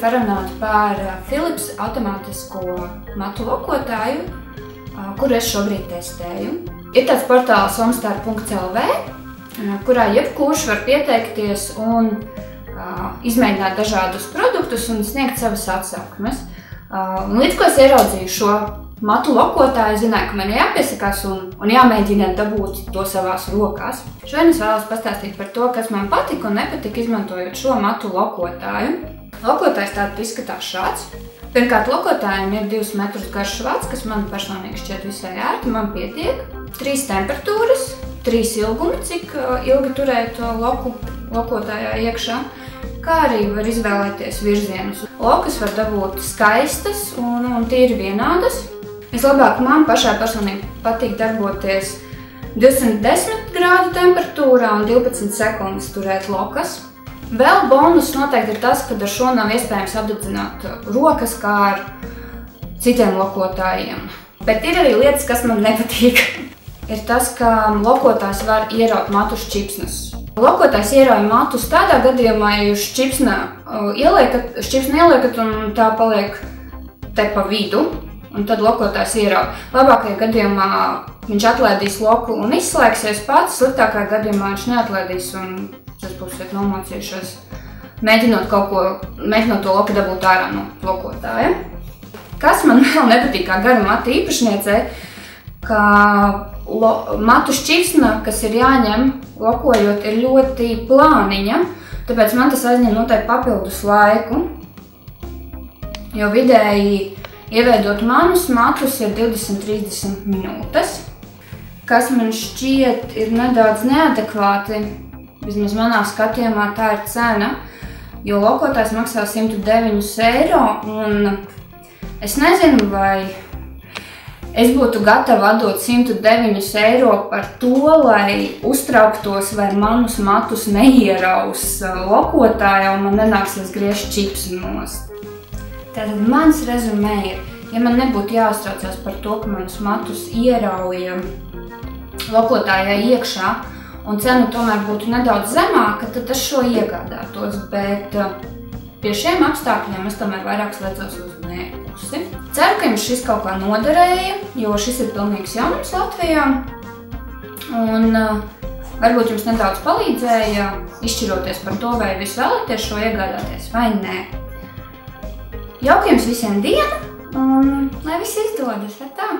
parunāt par Philips automātisko matu lokotāju, kuru es šobrīd testēju. Ir tāds portāls homestar.lv, kurā jebkurš var pieteikties un izmēģināt dažādus produktus un sniegt savas atsauksmes. Līdz ko es ieraudzīju šo matu lokotāju, zināju, ka man jāpiesakās un jāmēģina dabūt to savās rokās. Šodien es vēlos pastāstīt par to, kas man patika un nepatika izmantojot šo matu lokotāju. Lokotājs tātad izskatās šāds. Pirmkārt, lokotājiem ir 2 metrus garš švats, kas man personīgi šķiet visai ērti, man pietiek. 3 temperatūras, 3 ilgumi, cik ilgi turēt to lokotājā iekšā, kā arī var izvēlēties virzienus. Lokas var dabūt skaistas un tīri vienādas. Vislabāk man pašai personīgi patīk darboties 210 grādu temperatūrā un 12 sekundes turēt lokas. Vēl bonus noteikti ir tas, ka ar šo nav iespējams apdedzināt rokas kā ar citiem lokotājiem. Bet ir arī lietas, kas man nepatīk. Ir tas, ka lokotājs var ieraut matu šķipsnes. Lokotājs ierauj matus tādā gadījumā, ja jūs šķipsni ieliekat un tā paliek te pa vidu, un tad lokotājs ierauj. Labākajā gadījumā viņš atlaidīs loku un izslēgsies pats, sliktākajā gadījumā viņš neatlaidīs un tas būsiet nomocījušies, mēģinot to loku dabūt ārā no lokotāja. Kas man vēl nepatīk kā gara matu īpašniecei, ka matu šķipsna, kas ir jāņem lokojot, ir ļoti plāniņa, tāpēc man tas aizņem noteikti papildus laiku, jo vidēji ieveidot manus matus ir 20–30 minūtes, kas man šķiet ir nedaudz neadekvāti. Vismaz manā skatījumā tā ir cena, jo lokotājs maksā 109 eiro, un es nezinu, vai es būtu gatava atdot 109 eiro par to, lai uztrauktos, vai manus matus neieraus lokotājā un man nenāksies griezt čipsi nost. Tātad mans rezumē ir, ja man nebūtu jāuztraucās par to, ka manus matus ierauja lokotājā iekšā, un cena tomēr būtu nedaudz zemāka, tad es šo iegādātos, bet pie šiem apstākļiem es tomēr vairāk slēdzos uz nē pusi. Ceru, ka jums šis kaut kā noderēja, jo šis ir pilnīgs jaunums Latvijā, un varbūt jums nedaudz palīdzēja izšķiroties par to, vai jūs vēlaties šo iegādāties vai nē. Jauka jums visiem diena, un lai viss izdodas, tā!